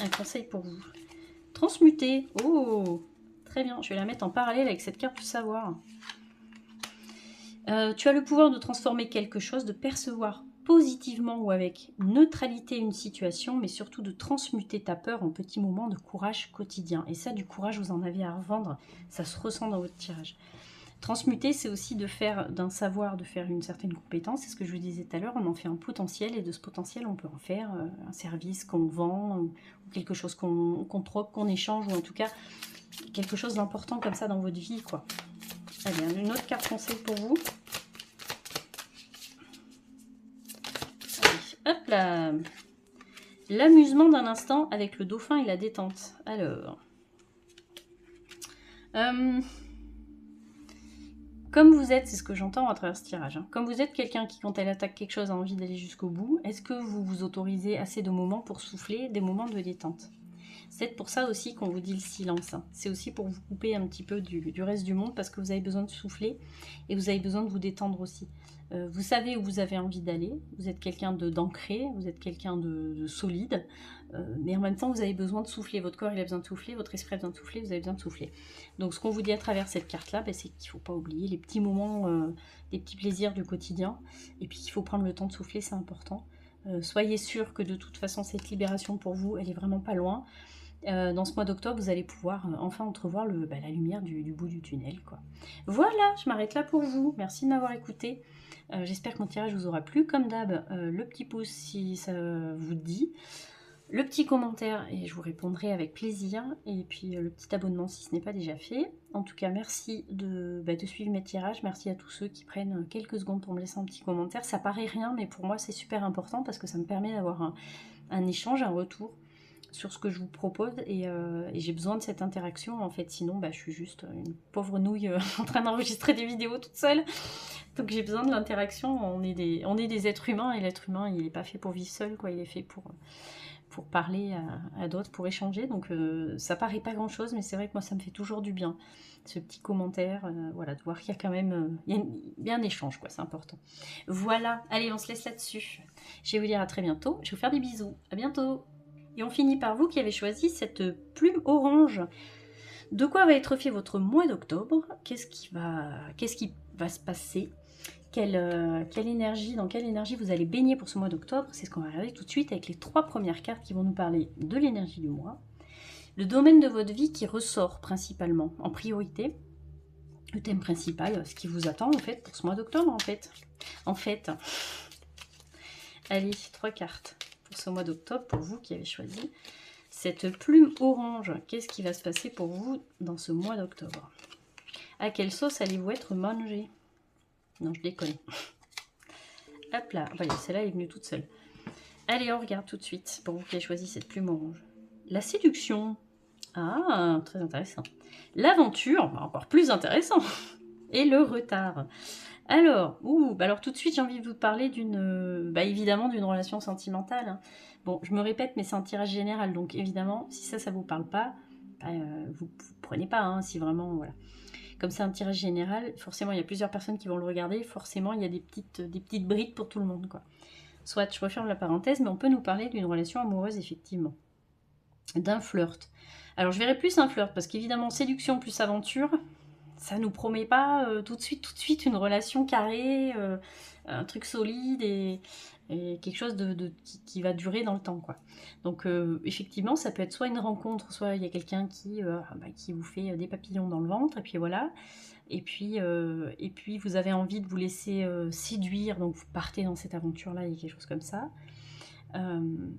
Un conseil pour vous. Transmuter. Oh, très bien. Je vais la mettre en parallèle avec cette carte du savoir. Tu as le pouvoir de transformer quelque chose, de percevoir positivement ou avec neutralité une situation, mais surtout de transmuter ta peur en petits moments de courage quotidien. Et ça, du courage, vous en avez à revendre, ça se ressent dans votre tirage. Transmuter, c'est aussi de faire d'un savoir, de faire une certaine compétence. C'est ce que je vous disais tout à l'heure, on en fait un potentiel, et de ce potentiel, on peut en faire un service qu'on vend, ou quelque chose qu'on troque, qu'on échange, ou en tout cas, quelque chose d'important comme ça dans votre vie, quoi. Allez, une autre carte conseil pour vous. Allez, hop là. L'amusement d'un instant avec le dauphin et la détente. Alors. Comme vous êtes, c'est ce que j'entends à travers ce tirage, hein, comme vous êtes quelqu'un qui, quand elle attaque quelque chose, a envie d'aller jusqu'au bout, est-ce que vous vous autorisez assez de moments pour souffler, des moments de détente? C'est pour ça aussi qu'on vous dit le silence. Hein. C'est aussi pour vous couper un petit peu du reste du monde parce que vous avez besoin de souffler et vous avez besoin de vous détendre aussi. Vous savez où vous avez envie d'aller, vous êtes quelqu'un d'ancré, vous êtes quelqu'un de solide, mais en même temps vous avez besoin de souffler, votre corps il a besoin de souffler, votre esprit a besoin de souffler, vous avez besoin de souffler. Donc ce qu'on vous dit à travers cette carte-là, ben, c'est qu'il ne faut pas oublier les petits moments, les petits plaisirs du quotidien, et puis qu'il faut prendre le temps de souffler, c'est important. Soyez sûr que de toute façon cette libération pour vous, elle est vraiment pas loin. Dans ce mois d'octobre, vous allez pouvoir enfin entrevoir la lumière du bout du tunnel, quoi. Voilà, je m'arrête là pour vous. Merci de m'avoir écouté. J'espère que mon tirage vous aura plu. Comme d'hab, le petit pouce si ça vous dit, le petit commentaire et je vous répondrai avec plaisir. Et puis le petit abonnement si ce n'est pas déjà fait. En tout cas, merci de suivre mes tirages. Merci à tous ceux qui prennent quelques secondes pour me laisser un petit commentaire. Ça paraît rien, mais pour moi c'est super important parce que ça me permet d'avoir un échange, un retour sur ce que je vous propose et j'ai besoin de cette interaction en fait, sinon je suis juste une pauvre nouille en train d'enregistrer des vidéos toute seule, donc j'ai besoin de l'interaction. On est des êtres humains et l'être humain il n'est pas fait pour vivre seul, quoi. Il est fait pour parler à d'autres, pour échanger, donc ça paraît pas grand chose mais c'est vrai que moi ça me fait toujours du bien, ce petit commentaire, voilà, de voir qu'il y a quand même il y a un échange, quoi, c'est important. Voilà, allez, on se laisse là-dessus. Je vais vous dire à très bientôt, je vais vous faire des bisous, à bientôt. Et on finit par vous qui avez choisi cette plume orange. De quoi va être fait votre mois d'octobre? Qu'est-ce qui va se passer? Quelle énergie, dans quelle énergie vous allez baigner pour ce mois d'octobre? C'est ce qu'on va regarder tout de suite avec les 3 premières cartes qui vont nous parler de l'énergie du mois. Le domaine de votre vie qui ressort principalement, en priorité. Le thème principal, ce qui vous attend en fait pour ce mois d'octobre en fait. Allez, 3 cartes pour ce mois d'octobre, pour vous qui avez choisi cette plume orange. Qu'est-ce qui va se passer pour vous dans ce mois d'octobre? À quelle sauce allez-vous être mangé? Non, je déconne. Hop là, voilà, celle-là est venue toute seule. Allez, on regarde tout de suite, pour vous qui avez choisi cette plume orange. La séduction. Ah, très intéressant. L'aventure, encore plus intéressant. Et le retard. Alors, alors tout de suite, j'ai envie de vous parler évidemment d'une relation sentimentale. Hein. Bon, je me répète, mais c'est un tirage général, donc évidemment, si ça vous parle pas, vous prenez pas, hein, si vraiment, voilà. Comme c'est un tirage général, forcément, il y a plusieurs personnes qui vont le regarder, forcément, il y a des petites brides pour tout le monde, quoi. Soit, je referme la parenthèse, mais on peut nous parler d'une relation amoureuse, effectivement. D'un flirt. Alors, je verrai plus un flirt, parce qu'évidemment, séduction plus aventure, ça nous promet pas tout de suite une relation carrée, un truc solide et quelque chose qui va durer dans le temps, quoi. Donc effectivement, ça peut être soit une rencontre, soit il y a quelqu'un qui vous fait des papillons dans le ventre, et puis voilà. Et puis vous avez envie de vous laisser séduire, donc vous partez dans cette aventure-là, il y a quelque chose comme ça.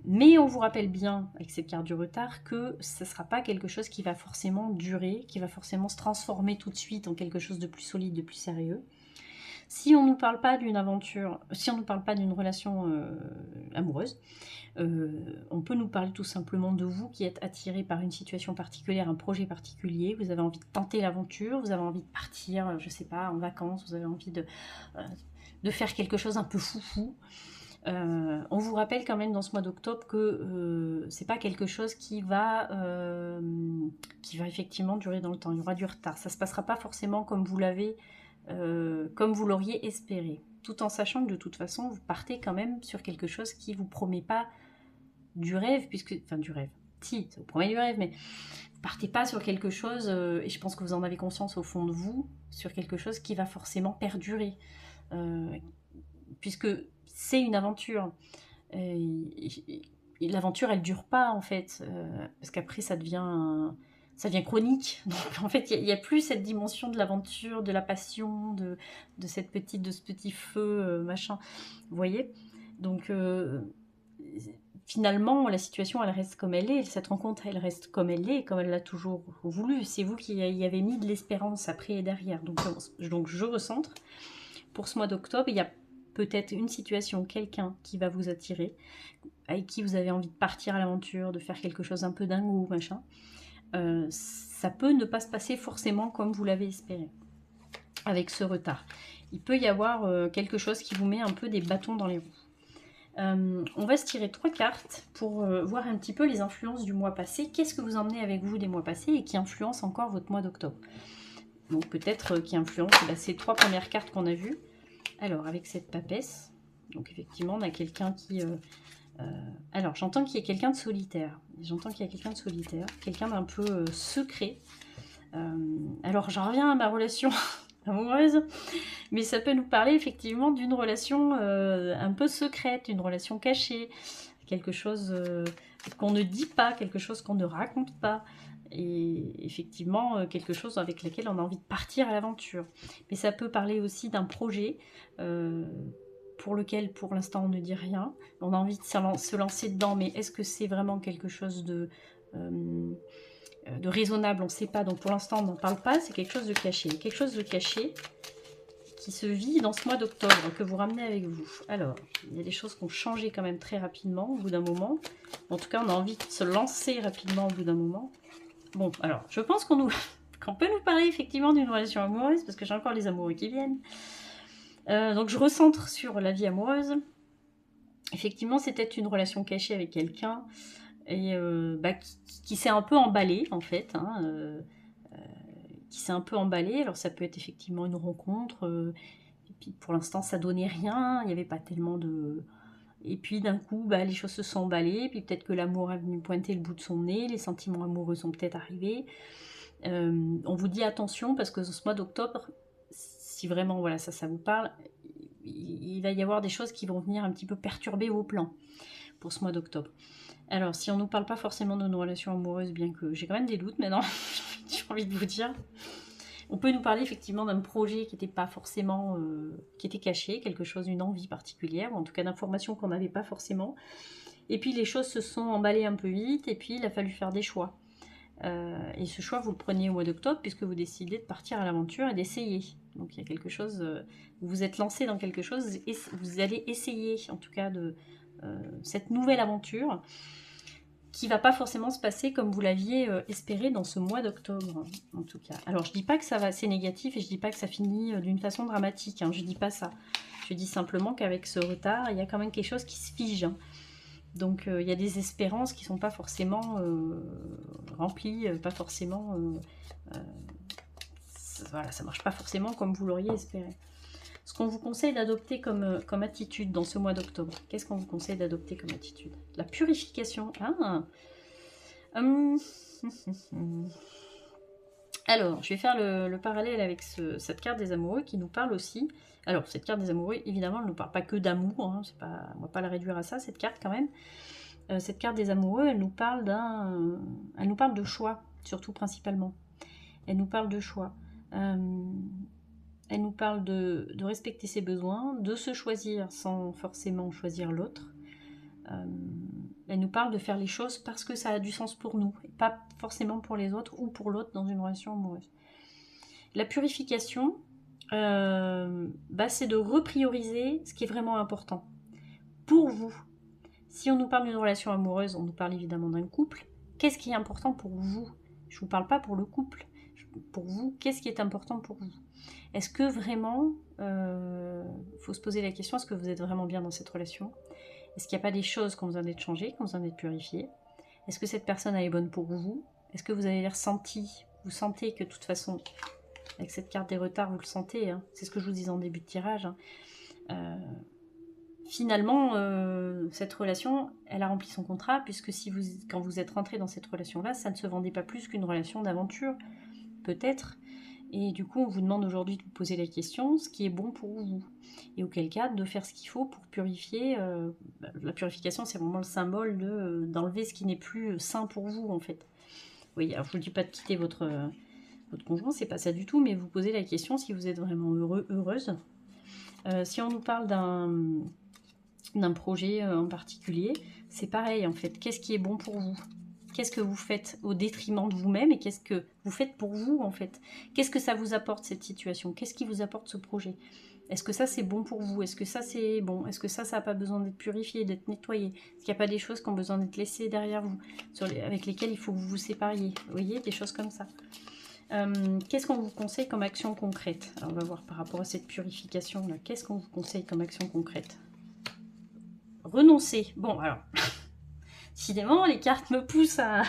Mais on vous rappelle bien, avec cette carte du retard, que ce ne sera pas quelque chose qui va forcément durer, qui va forcément se transformer tout de suite en quelque chose de plus solide, de plus sérieux. Si on ne nous parle pas d'une aventure, si on ne nous parle pas d'une relation amoureuse, on peut nous parler tout simplement de vous qui êtes attiré par une situation particulière, un projet particulier, vous avez envie de tenter l'aventure, vous avez envie de partir, je ne sais pas, en vacances, vous avez envie de faire quelque chose un peu foufou. On vous rappelle quand même dans ce mois d'octobre que c'est pas quelque chose qui va effectivement durer dans le temps. Il y aura du retard. Ça se passera pas forcément comme vous l'auriez espéré. Tout en sachant que de toute façon, vous partez quand même sur quelque chose qui vous promet pas du rêve, du rêve. Si, ça vous promet du rêve, mais vous partez pas sur quelque chose, et je pense que vous en avez conscience au fond de vous, sur quelque chose qui va forcément perdurer. Puisque c'est une aventure. Et l'aventure, elle dure pas, en fait, parce qu'après, ça devient chronique. Donc, en fait, il n'y a plus cette dimension de l'aventure, de la passion, de ce petit feu, machin. Vous voyez? Donc, finalement, la situation, elle reste comme elle est. Cette rencontre, elle reste comme elle est, comme elle l'a toujours voulu. C'est vous qui y avez mis de l'espérance après et derrière. Donc je recentre. Pour ce mois d'octobre, il y a peut-être une situation, quelqu'un qui va vous attirer, avec qui vous avez envie de partir à l'aventure, de faire quelque chose un peu dingo, machin. Ça peut ne pas se passer forcément comme vous l'avez espéré, avec ce retard. Il peut y avoir quelque chose qui vous met un peu des bâtons dans les roues. On va se tirer 3 cartes pour voir un petit peu les influences du mois passé. Qu'est-ce que vous emmenez avec vous des mois passés et qui influence encore votre mois d'octobre? Donc peut-être qui influence ces 3 premières cartes qu'on a vues. Alors, avec cette papesse, donc effectivement, on a quelqu'un qui... alors, j'entends qu'il y a quelqu'un de solitaire. Quelqu'un d'un peu secret. Alors, j'en reviens à ma relation amoureuse, mais ça peut nous parler effectivement d'une relation un peu secrète, une relation cachée, quelque chose qu'on ne dit pas, quelque chose qu'on ne raconte pas. Et effectivement, quelque chose avec lequel on a envie de partir à l'aventure. Mais ça peut parler aussi d'un projet pour lequel, pour l'instant, on ne dit rien. On a envie de se lancer dedans, mais est-ce que c'est vraiment quelque chose de raisonnable? On ne sait pas. Donc pour l'instant, on n'en parle pas. C'est quelque chose de caché. Quelque chose de caché qui se vit dans ce mois d'octobre, que vous ramenez avec vous. Alors, il y a des choses qui ont changé quand même très rapidement au bout d'un moment. En tout cas, on a envie de se lancer rapidement au bout d'un moment. Bon, alors, je pense qu'on peut nous parler effectivement d'une relation amoureuse, parce que j'ai encore les amoureux qui viennent. Donc, je recentre sur la vie amoureuse. Effectivement, c'était une relation cachée avec quelqu'un et qui s'est un peu emballé, en fait. Qui s'est un peu emballé. Alors, ça peut être effectivement une rencontre. Et puis, pour l'instant, ça donnait rien. Il n'y avait pas tellement de... Et puis d'un coup, les choses se sont emballées, puis peut-être que l'amour est venu pointer le bout de son nez, les sentiments amoureux sont peut-être arrivés. On vous dit attention, parce que ce mois d'octobre, si vraiment voilà, ça vous parle, il va y avoir des choses qui vont venir un petit peu perturber vos plans pour ce mois d'octobre. Alors, si on ne nous parle pas forcément de nos relations amoureuses, bien que j'ai quand même des doutes maintenant, j'ai envie de vous dire... On peut nous parler effectivement d'un projet qui n'était pas forcément, qui était caché, quelque chose, une envie particulière, ou en tout cas d'informations qu'on n'avait pas forcément. Et puis les choses se sont emballées un peu vite, et puis il a fallu faire des choix. Et ce choix, vous le prenez au mois d'octobre, puisque vous décidez de partir à l'aventure et d'essayer. Donc il y a quelque chose, vous vous êtes lancé dans quelque chose, et vous allez essayer en tout cas cette nouvelle aventure qui va pas forcément se passer comme vous l'aviez espéré dans ce mois d'octobre, en tout cas. Alors, je dis pas que ça va, c'est négatif, et je dis pas que ça finit d'une façon dramatique, hein, je dis pas ça. Je dis simplement qu'avec ce retard, il y a quand même quelque chose qui se fige, hein. Donc, il y a des espérances qui sont pas forcément remplies, pas forcément... voilà, ça marche pas forcément comme vous l'auriez espéré. Ce qu'on vous conseille d'adopter comme attitude dans ce mois d'octobre. Qu'est-ce qu'on vous conseille d'adopter comme attitude? La purification. Ah. Alors, je vais faire le parallèle avec cette carte des amoureux qui nous parle aussi. Alors, cette carte des amoureux, évidemment, elle ne parle pas que d'amour. Hein, on ne va pas la réduire à ça, cette carte quand même. Cette carte des amoureux, elle nous parle de choix, surtout principalement. Elle nous parle de choix. Elle nous parle de respecter ses besoins, de se choisir sans forcément choisir l'autre. Elle nous parle de faire les choses parce que ça a du sens pour nous, et pas forcément pour les autres ou pour l'autre dans une relation amoureuse. La purification, c'est de reprioriser ce qui est vraiment important pour vous. Si on nous parle d'une relation amoureuse, on nous parle évidemment d'un couple. Qu'est-ce qui est important pour vous? Je ne vous parle pas pour le couple. Pour vous, qu'est-ce qui est important pour vous? Est-ce que vraiment, faut se poser la question, est-ce que vous êtes vraiment bien dans cette relation? Est-ce qu'il n'y a pas des choses qui ont besoin d'être changées, qui ont besoin d'être purifiées? Est-ce que cette personne elle est bonne pour vous? Est-ce que vous avez ressenti, vous sentez que de toute façon, avec cette carte des retards, vous le sentez, hein, c'est ce que je vous disais en début de tirage, hein, finalement, cette relation, elle a rempli son contrat, puisque quand vous êtes rentré dans cette relation-là, ça ne se vendait pas plus qu'une relation d'aventure, peut-être. Et du coup, on vous demande aujourd'hui de vous poser la question, ce qui est bon pour vous. Et auquel cas, de faire ce qu'il faut pour purifier. La purification, c'est vraiment le symbole d'enlever ce qui n'est plus sain pour vous, en fait. Oui, alors je ne vous dis pas de quitter votre conjoint, c'est pas ça du tout, mais vous posez la question si vous êtes vraiment heureux, heureuse. Si on nous parle d'un projet en particulier, c'est pareil, en fait. Qu'est-ce qui est bon pour vous? Qu'est-ce que vous faites au détriment de vous-même et qu'est-ce que vous faites pour vous, en fait? Qu'est-ce que ça vous apporte, cette situation? Qu'est-ce qui vous apporte ce projet? Est-ce que ça, c'est bon pour vous? Est-ce que ça, c'est bon? Est-ce que ça n'a pas besoin d'être purifié, d'être nettoyé? Est-ce qu'il n'y a pas des choses qui ont besoin d'être laissées derrière vous, avec lesquelles il faut que vous vous sépariez? Vous voyez, des choses comme ça. Qu'est-ce qu'on vous conseille comme action concrète? Alors, on va voir par rapport à cette purification-là. Qu'est-ce qu'on vous conseille comme action concrète? Renoncer. Bon, alors... Décidément, les cartes me poussent à...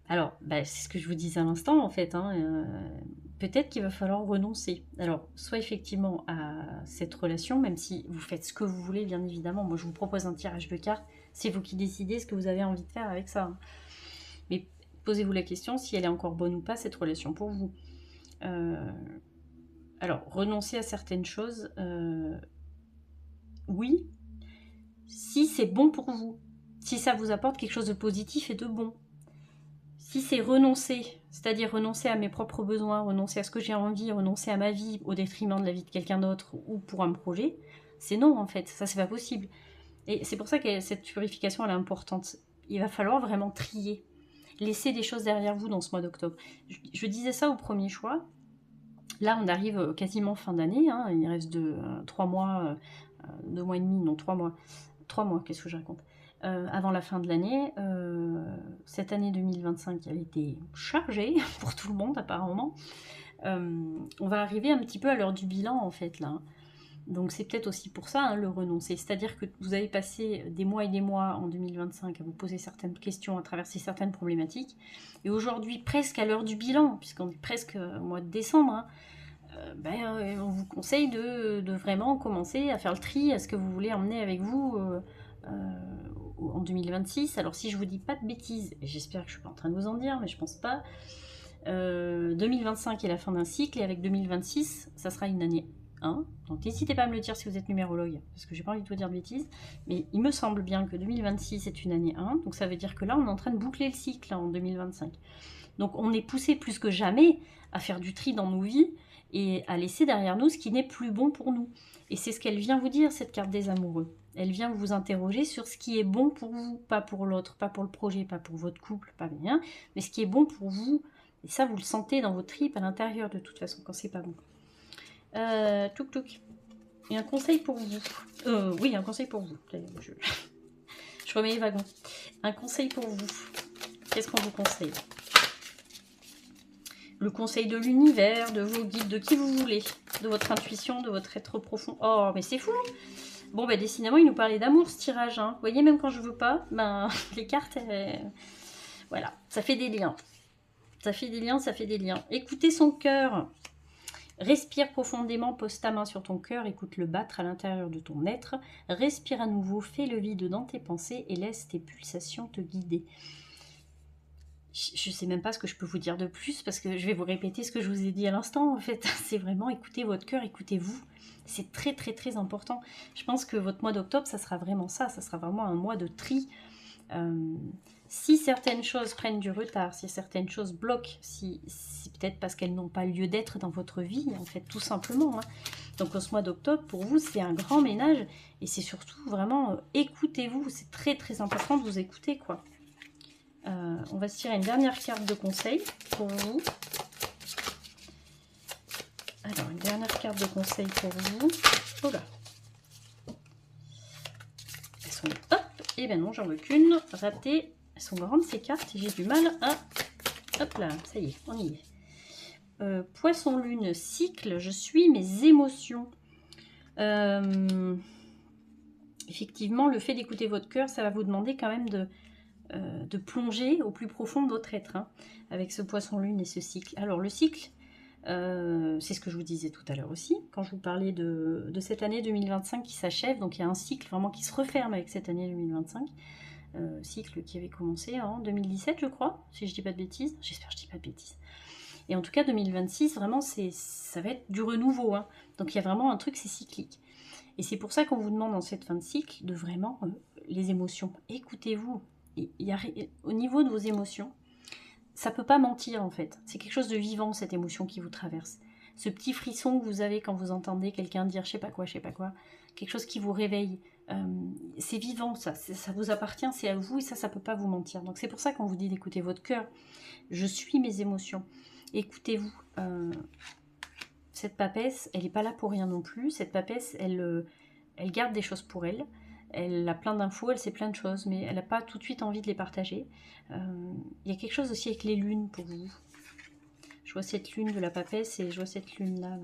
Alors, c'est ce que je vous disais à l'instant, en fait. Hein, peut-être qu'il va falloir renoncer. Alors, soit effectivement à cette relation, même si vous faites ce que vous voulez, bien évidemment. Moi, je vous propose un tirage de cartes. C'est vous qui décidez ce que vous avez envie de faire avec ça. Hein. Mais posez-vous la question si elle est encore bonne ou pas, cette relation, pour vous. Alors, renoncer à certaines choses, oui, si c'est bon pour vous. Si ça vous apporte quelque chose de positif et de bon. Si c'est renoncer, c'est-à-dire renoncer à mes propres besoins, renoncer à ce que j'ai envie, renoncer à ma vie au détriment de la vie de quelqu'un d'autre ou pour un projet, c'est non en fait, ça c'est pas possible. Et c'est pour ça que cette purification elle est importante. Il va falloir vraiment trier, laisser des choses derrière vous dans ce mois d'octobre. Je disais ça au premier choix. Là on arrive quasiment fin d'année, hein, il reste 3 mois, 2 mois et demi, non 3 mois. 3 mois, qu'est-ce que je raconte? Avant la fin de l'année, cette année 2025, elle était chargée pour tout le monde apparemment. On va arriver un petit peu à l'heure du bilan en fait là. Donc c'est peut-être aussi pour ça hein, le renoncer. C'est-à-dire que vous avez passé des mois et des mois en 2025 à vous poser certaines questions, à traverser certaines problématiques. Et aujourd'hui, presque à l'heure du bilan, puisqu'on est presque au mois de décembre, hein, on vous conseille de vraiment commencer à faire le tri à ce que vous voulez emmener avec vous en 2026. Alors si je vous dis pas de bêtises, et j'espère que je suis pas en train de vous en dire, mais je pense pas, 2025 est la fin d'un cycle, et avec 2026, ça sera une année 1. Donc n'hésitez pas à me le dire si vous êtes numérologue, parce que j'ai pas envie de vous dire de bêtises, mais il me semble bien que 2026 est une année 1, donc ça veut dire que là on est en train de boucler le cycle là, en 2025. Donc on est poussé plus que jamais à faire du tri dans nos vies, et à laisser derrière nous ce qui n'est plus bon pour nous. Et c'est ce qu'elle vient vous dire, cette carte des amoureux. Elle vient vous interroger sur ce qui est bon pour vous, pas pour l'autre, pas pour le projet, pas pour votre couple, pas bien, mais ce qui est bon pour vous. Et ça, vous le sentez dans vos tripes à l'intérieur de toute façon, quand c'est pas bon. Touk touk. Et un conseil pour vous. Oui, un conseil pour vous. Je remets les wagons. Un conseil pour vous. Qu'est-ce qu'on vous conseille? Le conseil de l'univers, de vos guides, de qui vous voulez, de votre intuition, de votre être profond. Oh, mais c'est fou! Bon, ben décidément, il nous parlait d'amour, ce tirage. Hein. Vous voyez, même quand je veux pas, ben, les cartes, voilà, ça fait des liens. Ça fait des liens, ça fait des liens. Écoutez son cœur. Respire profondément, pose ta main sur ton cœur, écoute-le battre à l'intérieur de ton être. Respire à nouveau, fais le vide dans tes pensées et laisse tes pulsations te guider. Je ne sais même pas ce que je peux vous dire de plus parce que je vais vous répéter ce que je vous ai dit à l'instant. En fait, c'est vraiment écoutez votre cœur, écoutez-vous. C'est très très très important. Je pense que votre mois d'octobre, ça sera vraiment ça. Ça sera vraiment un mois de tri. Si certaines choses prennent du retard, si certaines choses bloquent, si peut-être parce qu'elles n'ont pas lieu d'être dans votre vie, en fait, tout simplement. Hein. Donc, ce mois d'octobre, pour vous, c'est un grand ménage. Et c'est surtout vraiment, écoutez-vous. C'est très très important de vous écouter, quoi. On va se tirer une dernière carte de conseil pour vous. Alors, une dernière carte de conseil pour vous. Oh là. Elles sont... Hop. Et bien non, j'en veux qu'une. Raté. Elles sont grandes ces cartes et j'ai du mal à... Hop là, ça y est, on y est. Poisson lune, cycle, je suis mes émotions. Effectivement, le fait d'écouter votre cœur, ça va vous demander quand même de plonger au plus profond de votre être, hein, avec ce poisson lune et ce cycle. Alors le cycle, c'est ce que je vous disais tout à l'heure aussi, quand je vous parlais de cette année 2025 qui s'achève, donc il y a un cycle vraiment qui se referme avec cette année 2025, cycle qui avait commencé en 2017 je crois, si je dis pas de bêtises, j'espère que je dis pas de bêtises. Et en tout cas 2026, vraiment ça va être du renouveau, hein. Donc il y a vraiment un truc, c'est cyclique. Et c'est pour ça qu'on vous demande en cette fin de cycle de vraiment les émotions. Écoutez-vous. Au niveau de vos émotions, ça peut pas mentir en fait. C'est quelque chose de vivant cette émotion qui vous traverse. Ce petit frisson que vous avez quand vous entendez quelqu'un dire je sais pas quoi, quelque chose qui vous réveille. C'est vivant ça vous appartient, c'est à vous et ça peut pas vous mentir. Donc c'est pour ça qu'on vous dit d'écouter votre cœur. Je suis mes émotions. Écoutez-vous. Cette papesse, elle n'est pas là pour rien non plus. Cette papesse, elle garde des choses pour elle. Elle a plein d'infos, elle sait plein de choses, mais elle n'a pas tout de suite envie de les partager. Il y a quelque chose aussi avec les lunes pour vous. Je vois cette lune de la papesse et je vois cette lune-là.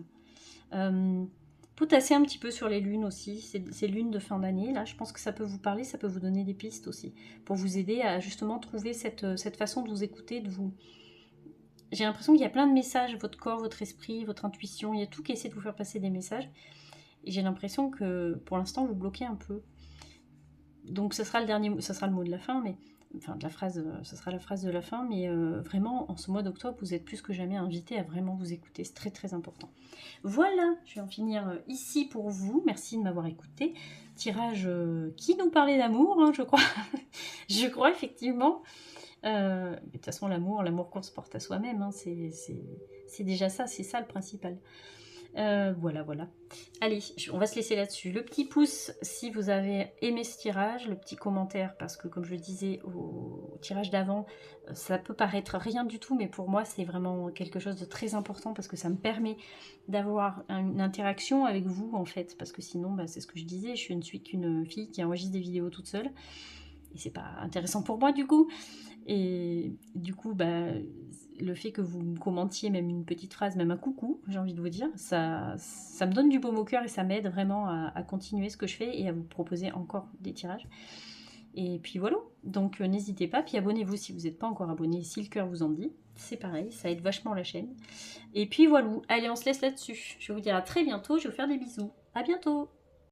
Potasser un petit peu sur les lunes aussi, ces lunes de fin d'année, là, je pense que ça peut vous parler, ça peut vous donner des pistes aussi, pour vous aider à justement trouver cette façon de vous écouter, de vous... J'ai l'impression qu'il y a plein de messages, votre corps, votre esprit, votre intuition, il y a tout qui essaie de vous faire passer des messages. Et j'ai l'impression que pour l'instant vous bloquez un peu. Donc ce sera le dernier mot, ce sera le mot de la fin, mais enfin de la phrase, ce sera la phrase de la fin, mais vraiment en ce mois d'octobre, vous êtes plus que jamais invité à vraiment vous écouter, c'est très très important. Voilà, je vais en finir ici pour vous. Merci de m'avoir écouté. Tirage qui nous parlait d'amour, hein, je crois. Je crois effectivement. De toute façon, l'amour qu'on se porte à soi-même, hein, c'est déjà ça, c'est ça le principal. Voilà. Allez, on va se laisser là-dessus. Le petit pouce si vous avez aimé ce tirage, le petit commentaire, parce que comme je le disais au tirage d'avant, ça peut paraître rien du tout, mais pour moi c'est vraiment quelque chose de très important parce que ça me permet d'avoir une interaction avec vous en fait, parce que sinon, c'est ce que je disais, je ne suis qu'une fille qui enregistre des vidéos toute seule. Et c'est pas intéressant pour moi du coup. Et du coup, le fait que vous me commentiez même une petite phrase, même un coucou, j'ai envie de vous dire, ça me donne du baume au cœur et ça m'aide vraiment à continuer ce que je fais et à vous proposer encore des tirages. Et puis voilà, donc n'hésitez pas, puis abonnez-vous si vous n'êtes pas encore abonné, si le cœur vous en dit. C'est pareil, ça aide vachement la chaîne. Et puis voilà, allez, on se laisse là-dessus. Je vais vous dire à très bientôt, je vais vous faire des bisous. À bientôt!